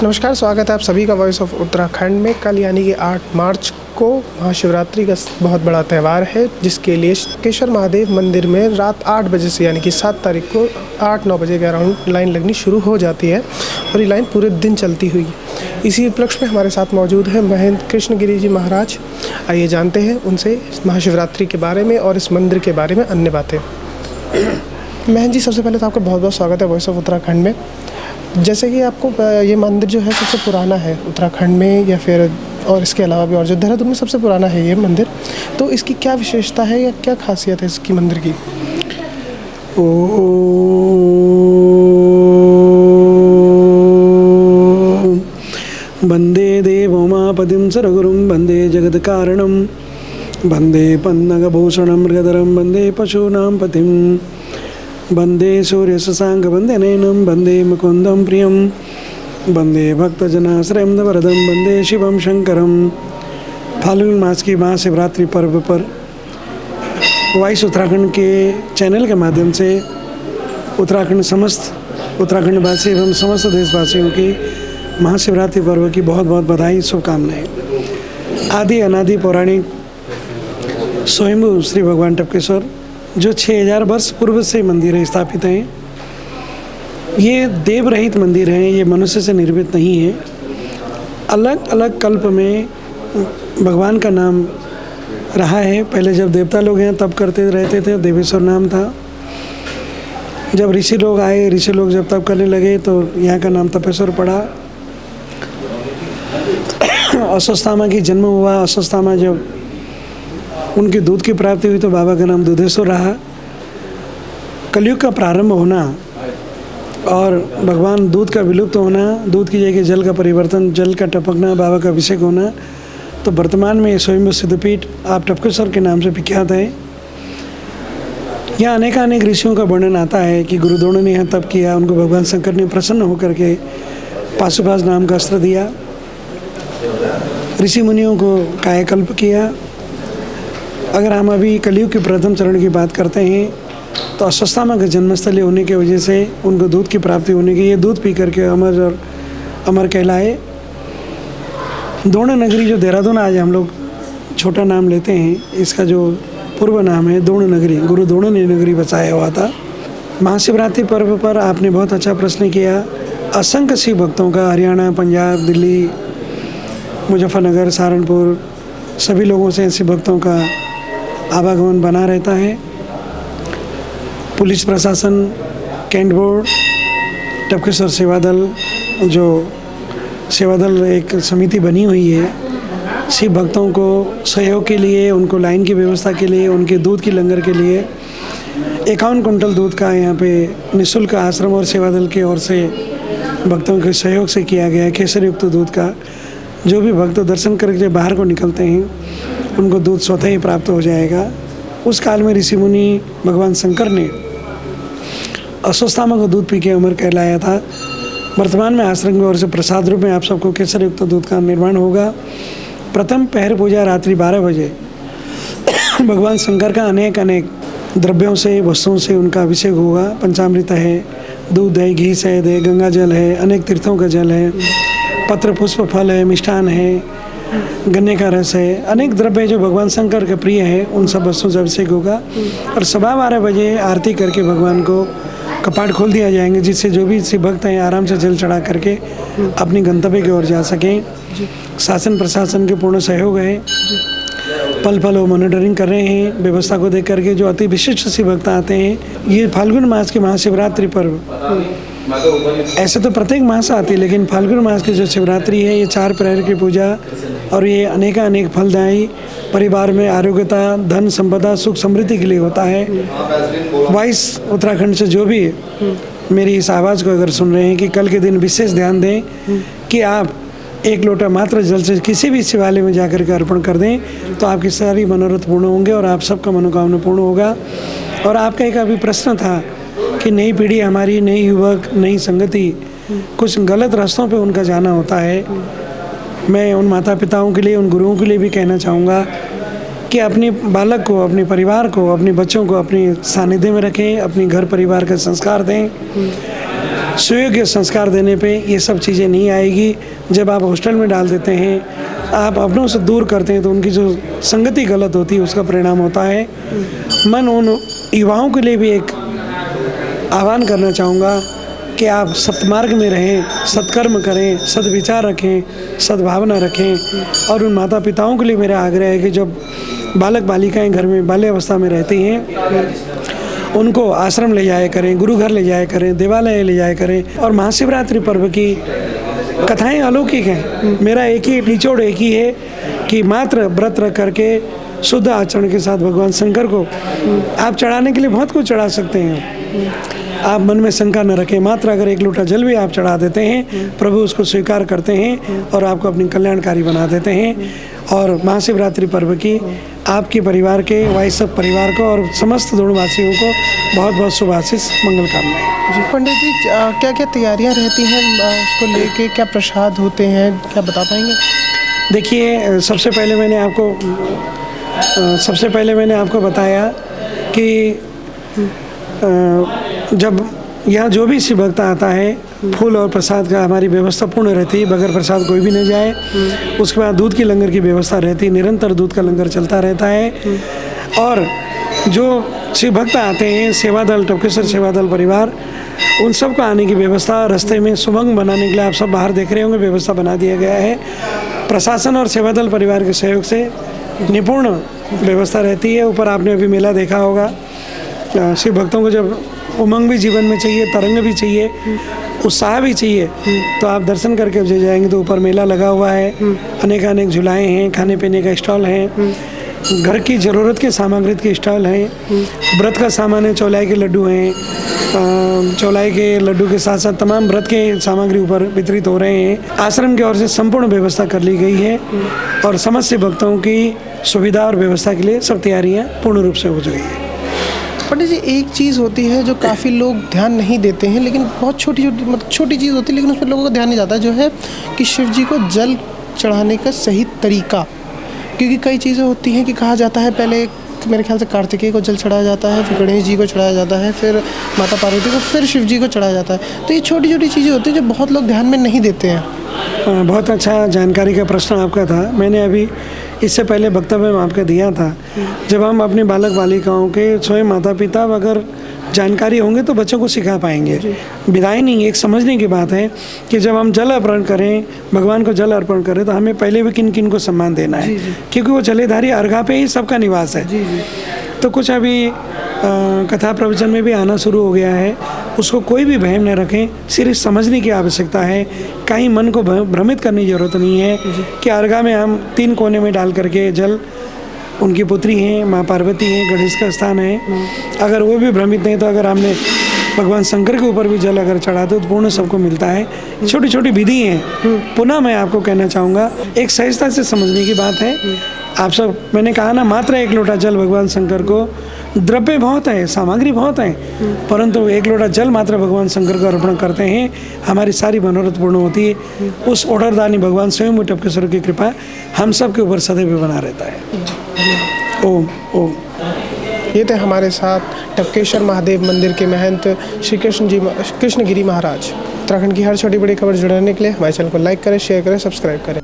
नमस्कार, स्वागत है आप सभी का वॉइस ऑफ उत्तराखंड में। कल यानी कि 8 मार्च को महाशिवरात्रि का बहुत बड़ा त्यौहार है, जिसके लिए केशर महादेव मंदिर में रात 8 बजे से यानी कि 7 तारीख को 8-9 बजे के अराउंड लाइन लगनी शुरू हो जाती है और ये लाइन पूरे दिन चलती हुई। इसी उपलक्ष्य में हमारे साथ मौजूद है महेंद्र कृष्णगिरी जी महाराज। आइए जानते हैं उनसे महाशिवरात्रि के बारे में और इस मंदिर के बारे में अन्य बातें। महेंद्र जी, सबसे पहले तो आपका बहुत बहुत स्वागत है वॉइस ऑफ उत्तराखंड में। जैसे कि आपको ये मंदिर जो है सबसे पुराना है उत्तराखंड में, या फिर और इसके अलावा भी और जो देहरादून में सबसे पुराना है ये मंदिर, तो इसकी क्या विशेषता है या क्या खासियत है इसकी मंदिर की? वंदे देवोमापतिं सरगुरुं वंदे जगत्कारणं वंदे पन्नगभूषणं मृगधरं वंदे पशूनां पतिं वंदे सूर्यशशांक वंदे नयनं वंदे मुकुंदं प्रियं वंदे भक्तजनाश्रयं वरदं वंदे शिवं शंकरं। फाल्गुन मास की महाशिवरात्रि पर्व पर वॉइस उत्तराखंड के चैनल के माध्यम से समस्त उत्तराखंडवासी एवं समस्त देशवासियों की महाशिवरात्रि पर्व की बहुत बहुत बधाई, शुभकामनाएं। आदि अनादि पौराणिक स्वयंभू श्री भगवान टपकेश्वर जो 6000 वर्ष पूर्व से मंदिर स्थापित हैं, ये देव रहित मंदिर हैं, ये मनुष्य से निर्मित नहीं है। अलग अलग कल्प में भगवान का नाम रहा है। पहले जब देवता लोग हैं तब करते रहते थे, देवेश्वर नाम था। जब ऋषि लोग आए, ऋषि लोग जब तप करने लगे तो यहाँ का नाम तपेश्वर पड़ा। अश्वत्थामा की जन्म हुआ, अश्वत्थामा जब उनकी दूध की प्राप्ति हुई तो बाबा का नाम दूधेश्वर रहा। कलयुग का प्रारंभ होना और भगवान दूध का विलुप्त होना, दूध की जगह जल का परिवर्तन, जल का टपकना, बाबा का अभिषेक होना, तो वर्तमान में स्वयंभू सिद्धपीठ आप टपकेश्वर के नाम से विख्यात है। यहाँ अनेक ऋषियों का वर्णन आता है कि गुरु द्रोण ने यहाँ तप किया, उनको भगवान शंकर ने प्रसन्न होकर के पाशुपाश नाम का अस्त्र दिया, ऋषि मुनियों को कायाकल्प किया। अगर हम अभी कलयुग के प्रथम चरण की बात करते हैं तो अश्वत्थामा का जन्मस्थली होने की वजह से उनको दूध की प्राप्ति होने की, ये दूध पी करके अमर कहलाए। द्रोण नगरी जो देहरादून आज हम लोग छोटा नाम लेते हैं, इसका जो पूर्व नाम है द्रोण नगरी, गुरु द्रोण ने नगरी बसाया हुआ था। महाशिवरात्रि पर्व पर आपने बहुत अच्छा प्रश्न किया। असंख्य शिव भक्तों का हरियाणा, पंजाब, दिल्ली, मुजफ्फरनगर, सहारनपुर सभी लोगों से शिव भक्तों का आवागमन बना रहता है। पुलिस प्रशासन, कैंट बोर्ड, टपकेश्वर सेवा दल, जो सेवा दल एक समिति बनी हुई है, शिव भक्तों को सहयोग के लिए, उनको लाइन की व्यवस्था के लिए, उनके दूध की लंगर के लिए 51 कुंटल दूध का यहाँ पे निःशुल्क आश्रम और सेवा दल की ओर से भक्तों के सहयोग से किया गया है। केसर युक्त दूध का जो भी भक्त दर्शन करके बाहर को निकलते हैं उनको दूध स्वतः ही प्राप्त हो जाएगा। उस काल में ऋषि मुनि भगवान शंकर ने अश्वत्थामा को दूध पी के अमर कहलाया था। वर्तमान में आश्रम की ओर से प्रसाद रूप में आप सबको केसर युक्त दूध का निर्माण होगा। प्रथम पहर पूजा रात्रि 12 बजे भगवान शंकर का अनेक द्रव्यों से, वस्तुओं से उनका अभिषेक होगा। पंचामृत है, दूध है, घी शहद है, गंगा जल है, अनेक तीर्थों का जल है, पत्र पुष्प फल है, मिष्ठान है, गन्ने का रस है, अनेक द्रव्य जो भगवान शंकर के प्रिय है, उन सब वस्तुओं से अभिषेक होगा। और 12:15 बजे आरती करके भगवान को कपाट खोल दिया जाएंगे, जिससे जो भी शिव भक्त हैं आराम से जल चढ़ा करके अपनी गंतव्य की ओर जा सकें। शासन प्रशासन के पूर्ण सहयोग है। पल वो मॉनिटरिंग कर रहे हैं व्यवस्था को देख करके। जो अति विशिष्ट शिव भक्त आते हैं, ये फाल्गुन मास की महाशिवरात्रि पर्व, ऐसे तो प्रत्येक मास आती है, लेकिन फाल्गुन मास की जो शिवरात्रि है, ये 4 प्रहर की पूजा और ये अनेक फलदायी परिवार में आरोग्यता, धन संपदा, सुख समृद्धि के लिए होता है। वॉइस उत्तराखंड से जो भी मेरी इस आवाज़ को अगर सुन रहे हैं कि कल के दिन विशेष ध्यान दें कि आप 1 लोटा मात्र जल से किसी भी शिवालय में जाकर के अर्पण कर दें, तो आपकी सारी मनोरथ पूर्ण होंगे और आप सबका मनोकामना पूर्ण होगा। और आपका एक अभी प्रश्न था कि नई पीढ़ी हमारी, नई युवक, नई संगति कुछ गलत रास्तों पे उनका जाना होता है। मैं उन माता पिताओं के लिए, उन गुरुओं के लिए भी कहना चाहूँगा कि अपने बालक को, अपने परिवार को, अपने बच्चों को अपने सानिध्य में रखें, अपने घर परिवार का संस्कार दें। सुयोग्य संस्कार देने पे ये सब चीज़ें नहीं आएगी। जब आप हॉस्टल में डाल देते हैं, आप अपनों से दूर करते हैं, तो उनकी जो संगति गलत होती है उसका परिणाम होता है। मैं उन युवाओं के लिए भी एक आह्वान करना चाहूँगा कि आप सत्मार्ग में रहें, सत्कर्म करें, सद्विचार रखें, सद्भावना रखें। और उन माता पिताओं के लिए मेरा आग्रह है कि जब बालक बालिकाएं घर में बाल्यावस्था में रहती हैं, उनको आश्रम ले जाया करें, गुरु घर ले जाया करें, देवालय ले जाया करें। और महाशिवरात्रि पर्व की कथाएं अलौकिक हैं। मेरा एक ही निचोड़ एक ही है कि मात्र व्रत रख करके शुद्ध आचरण के साथ भगवान शंकर को आप चढ़ाने के लिए बहुत कुछ चढ़ा सकते हैं। आप मन में शंका न रखें, मात्र अगर एक लोटा जल भी आप चढ़ा देते हैं, प्रभु उसको स्वीकार करते हैं और आपको अपनी कल्याणकारी बना देते हैं। और महाशिवरात्रि पर्व की आपके परिवार के, वैष्णव परिवार को और समस्त द्रोणवासियों को बहुत बहुत शुभाशीष, मंगल कामनाएं। जी पंडित जी, क्या क्या तैयारियां रहती हैं उसको लेके, क्या प्रसाद होते हैं, क्या बता पाएंगे? देखिए, सबसे पहले मैंने आपको बताया कि जब यहाँ जो भी शिव भक्त आता है, फूल और प्रसाद का हमारी व्यवस्था पूर्ण रहती है, बगैर प्रसाद कोई भी नहीं जाए। उसके बाद दूध की लंगर की व्यवस्था रहती है, निरंतर दूध का लंगर चलता रहता है। और जो शिव भक्त आते हैं, सेवा दल, टपकेश्वर सेवा दल परिवार, उन सब को आने की व्यवस्था, रास्ते में सुभंग बनाने के लिए आप सब बाहर देख रहे होंगे, व्यवस्था बना दिया गया है। प्रशासन और सेवा दल परिवार के सहयोग से निपुण व्यवस्था रहती है। ऊपर आपने अभी मेला देखा होगा। शिव भक्तों को जब उमंग भी जीवन में चाहिए, तरंग भी चाहिए, उत्साह भी चाहिए, तो आप दर्शन करके जब जाएंगे तो ऊपर मेला लगा हुआ है। अनेक झूलाएँ हैं, खाने पीने का स्टॉल हैं, घर की ज़रूरत के सामग्री के स्टॉल हैं, व्रत का सामान है, चौलाई के लड्डू हैं। चौलाई के लड्डू के साथ साथ तमाम व्रत के सामग्री ऊपर वितरित हो रहे हैं। आश्रम की ओर से संपूर्ण व्यवस्था कर ली गई है और समस्त भक्तों की सुविधा और व्यवस्था के लिए सब तैयारियाँ पूर्ण रूप से हो चुकी हैं। पंडित जी, एक चीज़ होती है जो काफ़ी लोग ध्यान नहीं देते हैं, लेकिन बहुत छोटी चीज़ होती है, लेकिन उस पर लोगों का ध्यान नहीं जाता, जो है कि शिव जी को जल चढ़ाने का सही तरीका। क्योंकि कई चीज़ें होती हैं कि कहा जाता है पहले मेरे ख्याल से कार्तिकेय को जल चढ़ाया जाता है, फिर गणेश जी को चढ़ाया जाता है, फिर माता पार्वती को, फिर शिव जी को चढ़ाया जाता है। तो ये छोटी छोटी चीज़ें होती हैं जो बहुत लोग ध्यान में नहीं देते हैं। बहुत अच्छा जानकारी का प्रश्न आपका था। मैंने अभी इससे पहले वक्तव्य में आपका दिया था, जब हम अपने बालक बालिकाओं के स्वयं माता पिता अगर जानकारी होंगे तो बच्चों को सिखा पाएंगे। विदाई नहीं, एक समझने की बात है कि जब हम जल अर्पण करें, भगवान को जल अर्पण करें, तो हमें पहले भी किन किन को सम्मान देना है, क्योंकि वो जलेधारी अर्घा पे ही सबका निवास है। तो कुछ अभी कथा प्रवचन में भी आना शुरू हो गया है, उसको कोई भी भय न रखें, सिर्फ समझने की आवश्यकता है। कहीं मन को भ्रमित करने की ज़रूरत नहीं है कि अर्घा में हम 3 कोने में डाल करके जल, उनकी पुत्री हैं, माँ पार्वती हैं, गणेश का स्थान है, अगर वो भी भ्रमित नहीं, तो अगर हमने भगवान शंकर के ऊपर भी जल अगर चढ़ा दो तो पूर्ण सबको मिलता है। छोटी छोटी विधि हैं। पुनः मैं आपको कहना चाहूँगा, एक सहजता से समझने की बात है। आप सब, मैंने कहा ना, मात्र 1 लोटा जल भगवान शंकर को, द्रव्य बहुत है, सामग्री बहुत है, परंतु 1 लोटा जल मात्र भगवान शंकर को अर्पण करते हैं, हमारी सारी मनोरथ पूर्ण होती है। उस ऑर्डरदानी भगवान स्वयं टपकेश्वर की कृपा हम सब के ऊपर सदैव बना रहता है। ओम ओम। ये थे हमारे साथ टपकेश्वर महादेव मंदिर के महंत श्री कृष्णगिरी महाराज। उत्तराखंड की हर छोटी बड़ी खबर जुड़ने के लिए हमारे चैनल को लाइक करें, शेयर करें, सब्सक्राइब करें।